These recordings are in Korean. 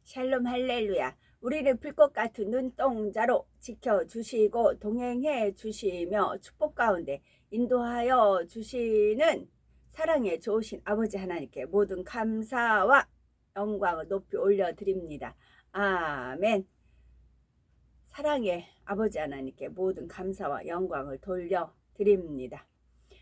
샬롬 할렐루야. 우리를 불꽃 같은 눈동자로 지켜주시고 동행해 주시며 축복 가운데 인도하여 주시는 사랑에 좋으신 아버지 하나님께 모든 감사와 영광을 높이 올려드립니다. 아멘. 사랑의 아버지 하나님께 모든 감사와 영광을 돌려드립니다.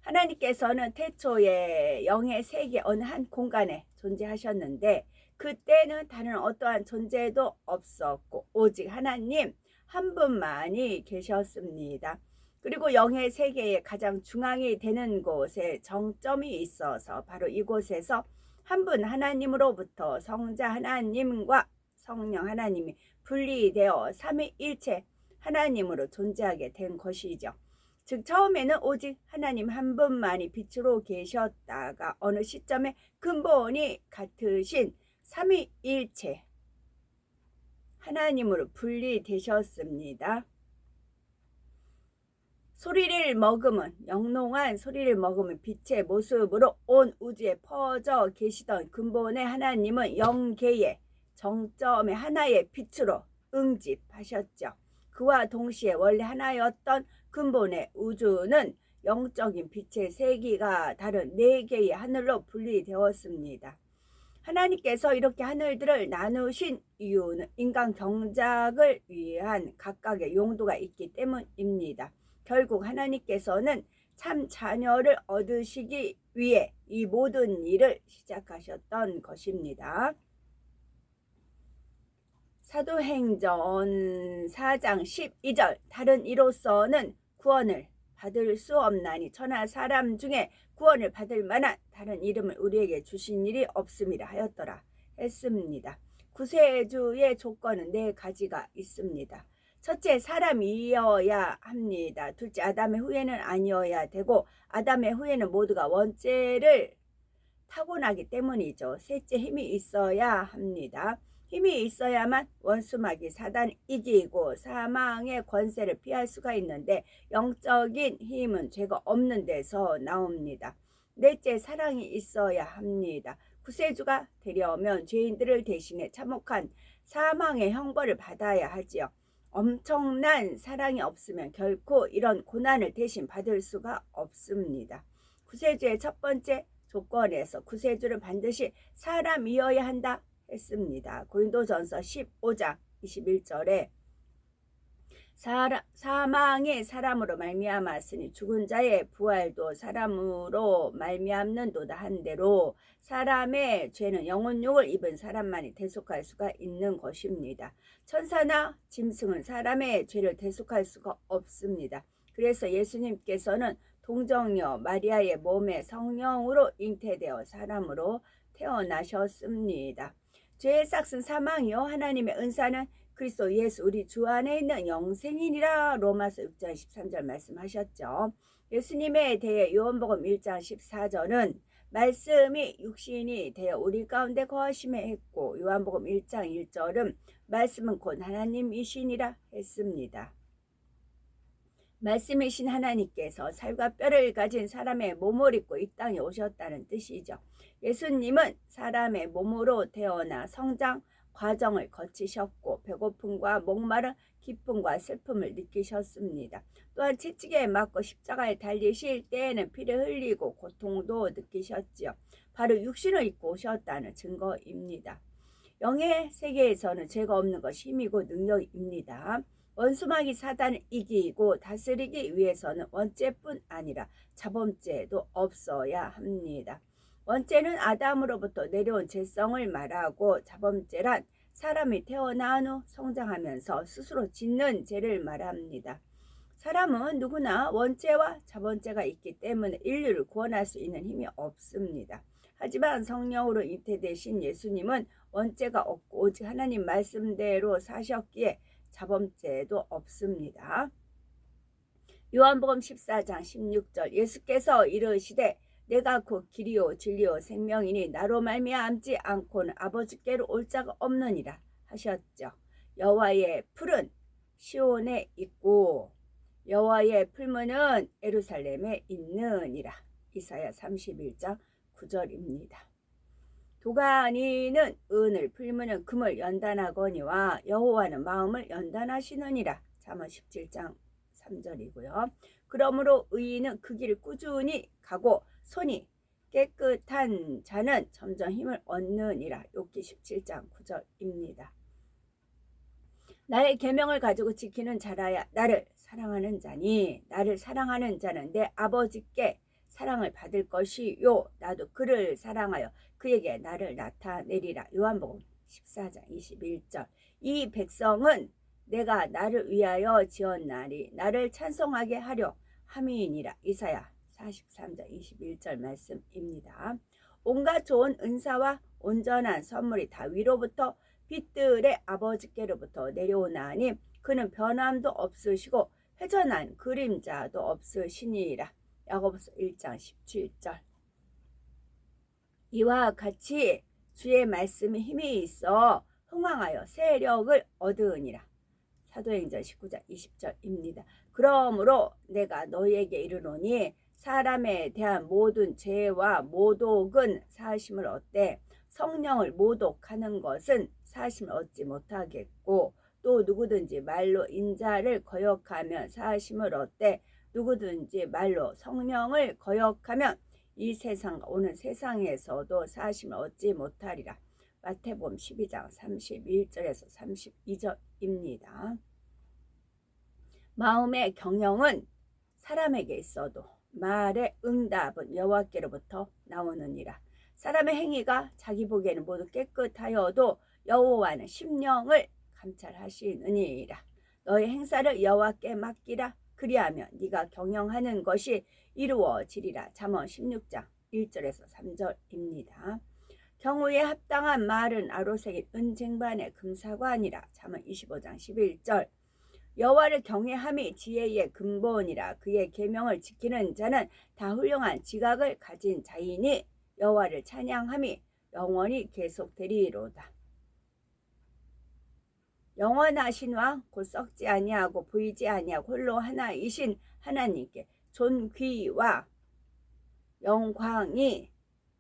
하나님께서는 태초에 영의 세계 어느 한 공간에 존재하셨는데 그때는 다른 어떠한 존재도 없었고 오직 하나님 한 분만이 계셨습니다. 그리고 영의 세계의 가장 중앙이 되는 곳에 정점이 있어서 바로 이곳에서 한 분 하나님으로부터 성자 하나님과 성령 하나님이 분리되어 삼위일체 하나님으로 존재하게 된 것이죠. 즉 처음에는 오직 하나님 한 분만이 빛으로 계셨다가 어느 시점에 근본이 같으신 삼위일체 하나님으로 분리되셨습니다. 소리를 머금은 영롱한 소리를 머금은 빛의 모습으로 온 우주에 퍼져 계시던 근본의 하나님은 영계의 정점의 하나의 빛으로 응집하셨죠. 그와 동시에 원래 하나였던 근본의 우주는 영적인 빛의 세기가 다른 네 개의 하늘로 분리되었습니다. 하나님께서 이렇게 하늘들을 나누신 이유는 인간 경작을 위한 각각의 용도가 있기 때문입니다. 결국 하나님께서는 참 자녀를 얻으시기 위해 이 모든 일을 시작하셨던 것입니다. 사도행전 4장 12절 다른 이로서는 구원을 받을 수 없나니 천하 사람 중에 구원을 받을 만한 다른 이름을 우리에게 주신 일이 없음이라 하였더라 했습니다. 구세주의 조건은 네 가지가 있습니다. 첫째, 사람이어야 합니다. 둘째, 아담의 후예는 아니어야 되고 아담의 후예는 모두가 원죄를 타고나기 때문이죠. 셋째, 힘이 있어야 합니다. 힘이 있어야만 원수마귀 사단 이기고 사망의 권세를 피할 수가 있는데 영적인 힘은 죄가 없는 데서 나옵니다. 넷째, 사랑이 있어야 합니다. 구세주가 되려면 죄인들을 대신해 참혹한 사망의 형벌을 받아야 하지요. 엄청난 사랑이 없으면 결코 이런 고난을 대신 받을 수가 없습니다. 구세주의 첫 번째 조건에서 구세주를 반드시 사람이어야 한다 했습니다. 고린도전서 15장 21절에 사망이 사람으로 말미암았으니 죽은 자의 부활도 사람으로 말미암는도다 한대로 사람의 죄는 영혼욕을 입은 사람만이 대속할 수가 있는 것입니다. 천사나 짐승은 사람의 죄를 대속할 수가 없습니다. 그래서 예수님께서는 동정녀 마리아의 몸에 성령으로 잉태되어 사람으로 태어나셨습니다. 죄의 싹은 사망이요 하나님의 은사는 그리스도 예수 우리 주 안에 있는 영생이니라 로마서 6장 13절 말씀하셨죠. 예수님에 대해 요한복음 1장 14절은 말씀이 육신이 되어 우리 가운데 거하심에 했고 요한복음 1장 1절은 말씀은 곧 하나님이시니라 했습니다. 말씀이신 하나님께서 살과 뼈를 가진 사람의 몸을 입고 이 땅에 오셨다는 뜻이죠. 예수님은 사람의 몸으로 태어나 성장 과정을 거치셨고 배고픔과 목마름, 기쁨과 슬픔을 느끼셨습니다. 또한 채찍에 맞고 십자가에 달리실 때에는 피를 흘리고 고통도 느끼셨지요. 바로 육신을 입고 오셨다는 증거입니다. 영의 세계에서는 죄가 없는 것이 힘이고 능력입니다. 원수마귀 사단을 이기고 다스리기 위해서는 원죄뿐 아니라 자범죄도 없어야 합니다. 원죄는 아담으로부터 내려온 죄성을 말하고 자범죄란 사람이 태어난 후 성장하면서 스스로 짓는 죄를 말합니다. 사람은 누구나 원죄와 자범죄가 있기 때문에 인류를 구원할 수 있는 힘이 없습니다. 하지만 성령으로 잉태되신 예수님은 원죄가 없고 오직 하나님 말씀대로 사셨기에 자범죄도 없습니다. 요한복음 14장 16절 예수께서 이르시되 내가 곧 길이요 진리요 생명이니 나로 말미암지 않고는 아버지께로 올 자가 없느니라 하셨죠. 여호와의 풀은 시온에 있고 여호와의 풀무는 예루살렘에 있느니라. 이사야 31장 9절입니다. 도가니는 은을 풀무는 금을 연단하거니와 여호와는 마음을 연단하시느니라. 잠언 17장 3절이고요. 그러므로 의인은 그 길을 꾸준히 가고 손이 깨끗한 자는 점점 힘을 얻느니라. 욥기 17장 9절입니다. 나의 계명을 가지고 지키는 자라야 나를 사랑하는 자니, 나를 사랑하는 자는 내 아버지께 사랑을 받을 것이요 나도 그를 사랑하여 그에게 나를 나타내리라. 요한복음 14장 21절. 이 백성은 내가 나를 위하여 지었나니 나를 찬송하게 하려 함이니라. 이사야 43장 21절 말씀입니다. 온갖 좋은 은사와 온전한 선물이 다 위로부터 빛들의 아버지께로부터 내려오나니 그는 변함도 없으시고 회전한 그림자도 없으시니라. 야고보서 1장 17절. 이와 같이 주의 말씀에 힘이 있어 흥왕하여 세력을 얻으니라. 사도행전 19장 20절입니다. 그러므로 내가 너희에게 이르노니 사람에 대한 모든 죄와 모독은 사하심을 얻되 성령을 모독하는 것은 사하심을 얻지 못하겠고, 또 누구든지 말로 인자를 거역하면 사하심을 얻되 누구든지 말로 성령을 거역하면 이 세상과 오는 세상에서도 사하심을 얻지 못하리라. 마태복음 12장 31절에서 32절입니다. 마음의 경영은 사람에게 있어도 말의 응답은 여호와께로부터 나오느니라. 사람의 행위가 자기 보기에는 모두 깨끗하여도 여호와는 심령을 감찰하시느니라. 너의 행사를 여호와께 맡기라. 그리하면 네가 경영하는 것이 이루어지리라. 잠언 16장 1절에서 3절입니다. 경우에 합당한 말은 아로새긴 은쟁반의 금사관이라. 잠언 25장 11절. 여호와를 경외함이 지혜의 근본이라. 그의 계명을 지키는 자는 다 훌륭한 지각을 가진 자이니 여호와를 찬양함이 영원히 계속되리로다. 영원하신 왕 곧 썩지 아니하고 보이지 아니하고 홀로 하나이신 하나님께 존귀와 영광이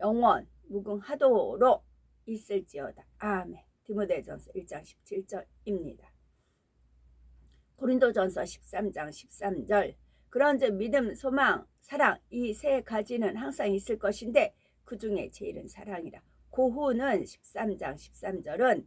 영원 무궁하도록 있을지어다. 아멘. 디모데전서 1장 17절입니다. 고린도전서 13장 13절. 그런즉 믿음, 소망, 사랑 이 세 가지는 항상 있을 것인데 그 중에 제일은 사랑이라. 고후는 13장 13절은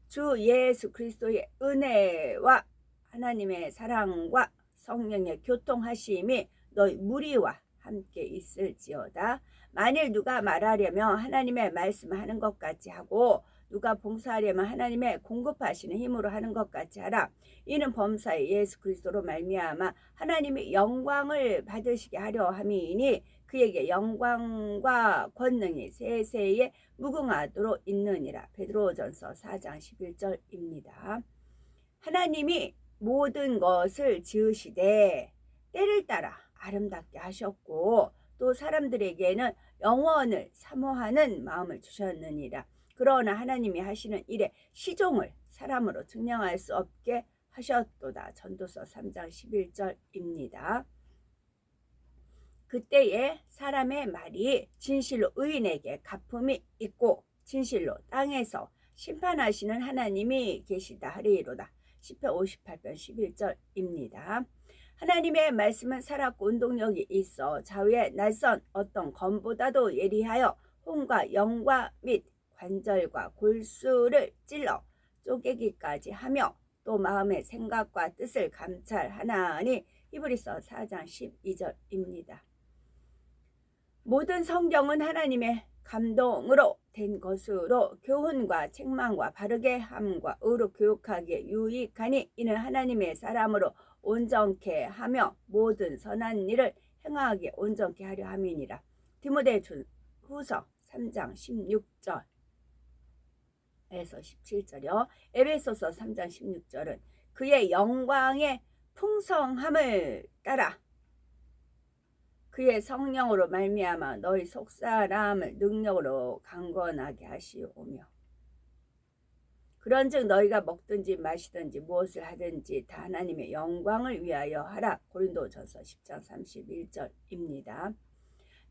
주 예수 그리스도의 은혜와 하나님의 사랑과 성령의 교통하심이 너희 무리와 함께 있을지어다. 만일 누가 말하려면 하나님의 말씀하는 것 같이 하고 누가 봉사하려면 하나님의 공급하시는 힘으로 하는 것 같이 하라. 이는 범사에 예수 그리스도로 말미암아 하나님의 영광을 받으시게 하려 함이니 그에게 영광과 권능이 세세에 무궁하도록 있느니라. 베드로전서 4장 11절입니다. 하나님이 모든 것을 지으시되 때를 따라 아름답게 하셨고 또 사람들에게는 영원을 사모하는 마음을 주셨느니라. 그러나 하나님이 하시는 일의 시종을 사람으로 증명할 수 없게 하셨도다. 전도서 3장 11절입니다. 그때에 사람의 말이 진실로 의인에게 갚음이 있고 진실로 땅에서 심판하시는 하나님이 계시다 하리로다. 시편 58편 11절입니다. 하나님의 말씀은 살았고 운동력이 있어 좌우에 날선 어떤 검보다도 예리하여 혼과 영과 및 관절과 골수를 찔러 쪼개기까지 하며 또 마음의 생각과 뜻을 감찰하나니. 히브리서 4장 12절입니다. 모든 성경은 하나님의 감동으로 된 것으로 교훈과 책망과 바르게 함과 의로 교육하기에 유익하니 이는 하나님의 사람으로 온전케 하며 모든 선한 일을 행하기에 온전케 하려 함이니라. 디모데후서 3장 16절 에서 17절이요. 에베소서 3장 16절은 그의 영광의 풍성함을 따라 그의 성령으로 말미암아 너희 속사람을 능력으로 강건하게 하시오며 그런즉 너희가 먹든지 마시든지 무엇을 하든지 다 하나님의 영광을 위하여 하라. 고린도전서 10장 31절입니다.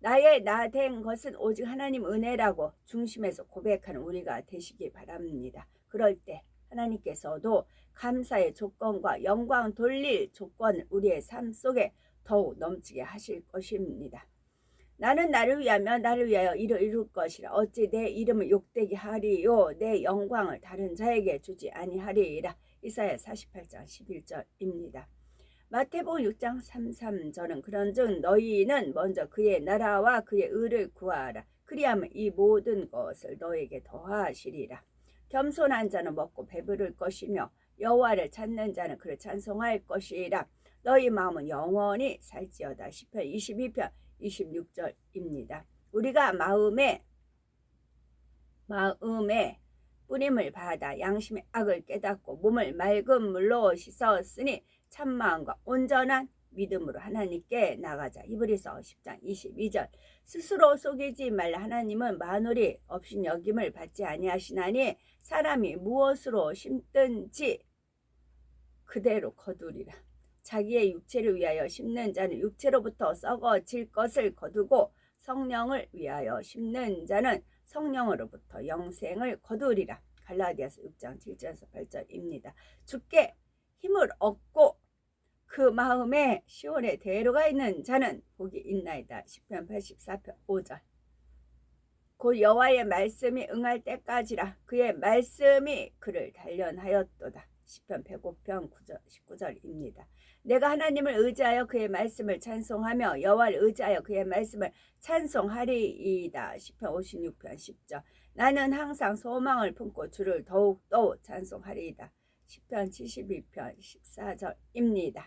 나의 나 된 것은 오직 하나님 은혜라고 중심에서 고백하는 우리가 되시기 바랍니다. 그럴 때 하나님께서도 감사의 조건과 영광 돌릴 조건을 우리의 삶 속에 더욱 넘치게 하실 것입니다. 나는 나를 위하며 나를 위하여 일을 이룰 것이라. 어찌 내 이름을 욕되게 하리요. 내 영광을 다른 자에게 주지 아니하리이라. 이사야 48장 11절입니다. 마태복음 6장 33절은 그런즉 너희는 먼저 그의 나라와 그의 의를 구하라. 그리하면 이 모든 것을 너에게 더하시리라. 겸손한 자는 먹고 배부를 것이며 여호와를 찾는 자는 그를 찬송할 것이라. 너희 마음은 영원히 살지어다. 시편 22편 26절입니다. 우리가 마음에 뿌림을 받아 양심의 악을 깨닫고 몸을 맑은 물로 씻었으니 참마음과 온전한 믿음으로 하나님께 나가자. 히브리서 10장 22절. 스스로 속이지 말라. 하나님은 만물이 업신여김을 받지 아니하시나니 사람이 무엇으로 심든지 그대로 거두리라. 자기의 육체를 위하여 심는 자는 육체로부터 썩어질 것을 거두고 성령을 위하여 심는 자는 성령으로부터 영생을 거두리라. 갈라디아서 6장 7절에서 8절입니다. 주께 힘을 얻고 그 마음에 시온의 대로가 있는 자는 복이 있나이다. 시편 84편 5절. 곧 여호와의 말씀이 응할 때까지라. 그의 말씀이 그를 단련하였도다. 시편 105편 19절입니다. 내가 하나님을 의지하여 그의 말씀을 찬송하며 여호와를 의지하여 그의 말씀을 찬송하리이다. 시편 56편 10절. 나는 항상 소망을 품고 주를 더욱더 찬송하리이다. 시편 72편 14절입니다.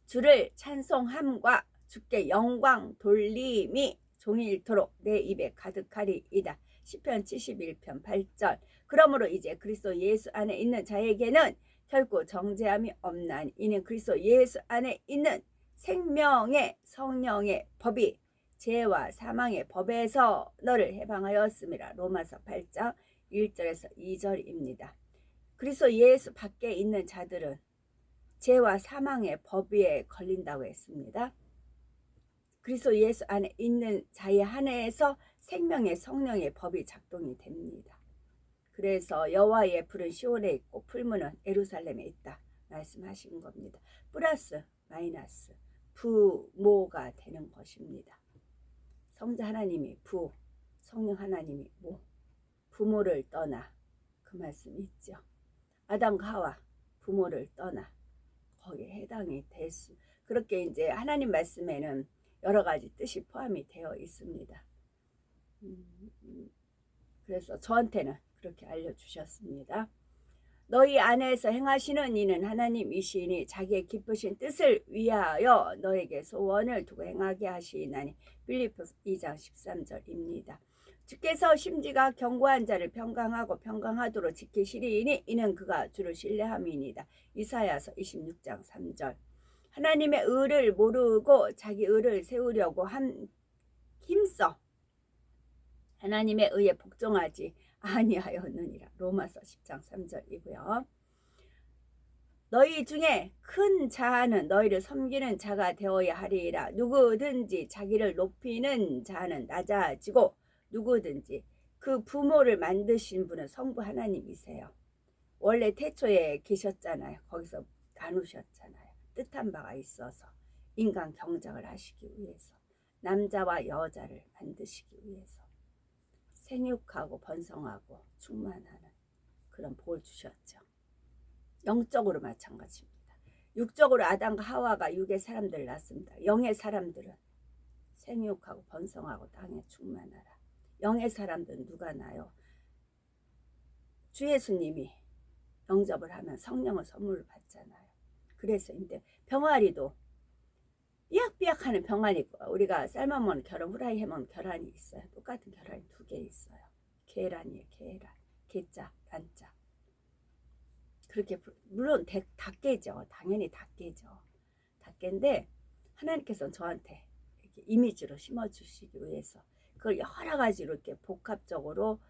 주를 찬송함과 주께 영광 돌림이 종일토록 내 입에 가득하리이다. 시편 71편 8절. 그러므로 이제 그리스도 예수 안에 있는 자에게는 결코 정죄함이 없나니 이는 그리스도 예수 안에 있는 생명의 성령의 법이 죄와 사망의 법에서 너를 해방하였음이라. 로마서 8장 1절에서 2절입니다. 그리스도 예수 밖에 있는 자들은 죄와 사망의 법에 걸린다고 했습니다. 그리스도 예수 안에 있는 자의 한해에서 생명의 성령의 법이 작동이 됩니다. 그래서 여호와의 불은 시온에 있고 풀무는 예루살렘에 있다 말씀하신 겁니다. 플러스 마이너스 부모가 되는 것입니다. 성자 하나님이 부, 성령 하나님이 모, 부모를 떠나 그 말씀이 있죠. 아담과 하와 부모를 떠나 거기에 해당이 될 수. 그렇게 이제 하나님 말씀에는 여러 가지 뜻이 포함이 되어 있습니다. 그래서 저한테는 그렇게 알려주셨습니다. 너희 안에서 행하시는 이는 하나님이시니 자기의 기쁘신 뜻을 위하여 너에게 소원을 두고 행하게 하시나니. 빌립보서 2장 13절입니다. 주께서 심지가 견고한 자를 평강하고 평강하도록 지키시리니 이는 그가 주를 신뢰함이니이다. 이사야서 26장 3절. 하나님의 의를 모르고 자기 의를 세우려고 힘써 하나님의 의에 복종하지 아니하였느니라. 로마서 10장 3절이고요. 너희 중에 큰 자는 너희를 섬기는 자가 되어야 하리라. 누구든지 자기를 높이는 자는 낮아지고 누구든지 그 부모를 만드신 분은 성부 하나님이세요. 원래 태초에 계셨잖아요. 거기서 나누셨잖아요. 뜻한 바가 있어서 인간 경작을 하시기 위해서 남자와 여자를 만드시기 위해서 생육하고 번성하고 충만하는 그런 복을 주셨죠. 영적으로 마찬가지입니다. 육적으로 아담과 하와가 육의 사람들을 낳습니다. 영의 사람들은 생육하고 번성하고 땅에 충만하라. 영의 사람들은 누가 나요? 주 예수님이 영접을 하면 성령을 선물을 받잖아요. 그래서 이제 병아리도 삐약삐약하는 병아리 있고 우리가 삶아먹는 계란 후라이 해먹는 계란이 있어요. 똑같은 계란이 2개 있어요. 계란이에요. 계란. 개자, 란자. 그렇게 물론 다 깨죠. 당연히 다 깨죠. 다 깬데 하나님께서는 저한테 이렇게 이미지로 심어주시기 위해서 그걸 여러 가지로 이렇게 복합적으로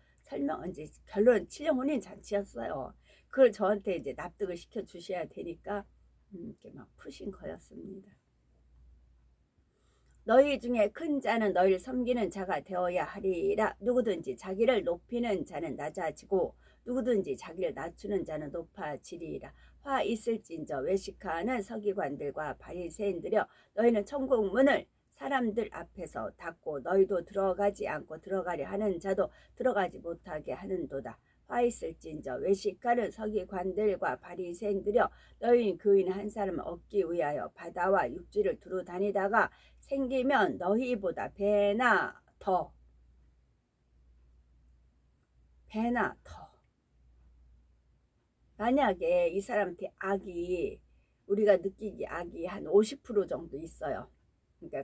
이제 결론 7년 혼인 잔치였어요. 그걸 저한테 이제 납득을 시켜 주셔야 되니까 이렇게 막 푸신 거였습니다. 너희 중에 큰 자는 너희를 섬기는 자가 되어야 하리라. 누구든지 자기를 높이는 자는 낮아지고 누구든지 자기를 낮추는 자는 높아지리라. 화 있을진저 외식하는 서기관들과 바리새인들여, 너희는 천국 문을 사람들 앞에서 닫고 너희도 들어가지 않고 들어가려 하는 자도 들어가지 못하게 하는도다. 화 있을진저 외식하는 서기관들과 바리새인들여, 너희 교인 한 사람을 얻기 위하여 바다와 육지를 두루 다니다가 생기면 너희보다 배나 더 만약에 이 사람한테 악이, 우리가 느끼기 악이 한 50% 정도 있어요. 그러니까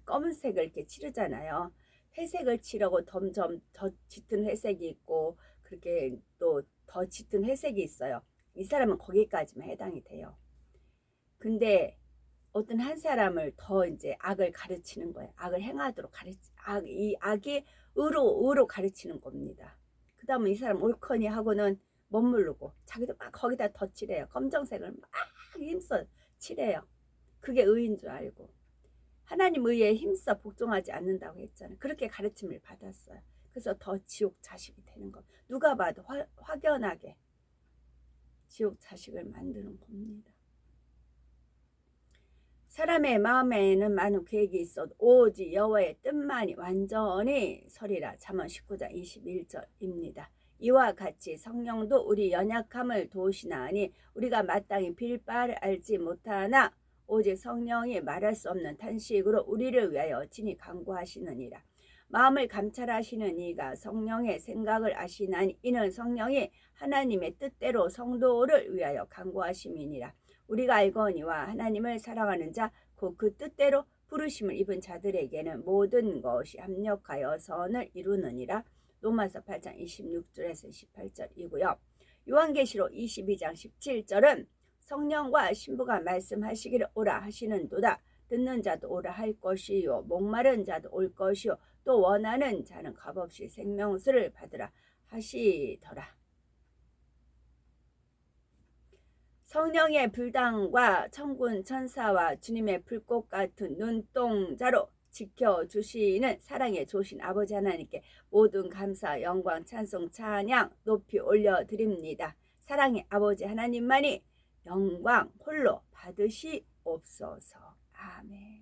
검은색을 이렇게 칠하잖아요. 회색을 칠하고 점점 더 짙은 회색이 있고 그렇게 또 더 짙은 회색이 있어요. 이 사람은 거기까지만 해당이 돼요. 근데 어떤 한 사람을 더 이제 악을 가르치는 거예요. 악을 행하도록 이 악이 의로 가르치는 겁니다. 그 다음에 이 사람 옳거니 하고는 머무르고 자기도 막 거기다 더 칠해요. 검정색을 막 힘써 칠해요. 그게 의인 줄 알고. 하나님 의에 힘써 복종하지 않는다고 했잖아요. 그렇게 가르침을 받았어요. 그래서 더 지옥 자식이 되는 거. 누가 봐도 확연하게 지옥 자식을 만드는 겁니다. 사람의 마음에는 많은 계획이 있어도 오직 여호와의 뜻만이 완전히 서리라. 잠언 19장 21절입니다. 이와 같이 성령도 우리 연약함을 도우시나니 우리가 마땅히 빌 바를 알지 못하나 오직 성령이 말할 수 없는 탄식으로 우리를 위하여 친히 간구하시느니라. 마음을 감찰하시는 이가 성령의 생각을 아시나니 이는 성령이 하나님의 뜻대로 성도를 위하여 간구하심이니라. 우리가 알거니와 하나님을 사랑하는 자 곧 그 뜻대로 부르심을 입은 자들에게는 모든 것이 합력하여 선을 이루느니라. 로마서 8장 26절에서 28절이고요. 요한계시록 22장 17절은 성령과 신부가 말씀하시기를 오라 하시는도다. 듣는 자도 오라 할 것이요 목마른 자도 올 것이요 또 원하는 자는 값없이 생명수를 받으라 하시더라. 성령의 불당과 천군 천사와 주님의 불꽃 같은 눈동자로 지켜주시는 사랑의 좋으신 아버지 하나님께 모든 감사, 영광, 찬송, 찬양 높이 올려드립니다. 사랑의 아버지 하나님만이 영광 홀로 받으시옵소서. 아멘.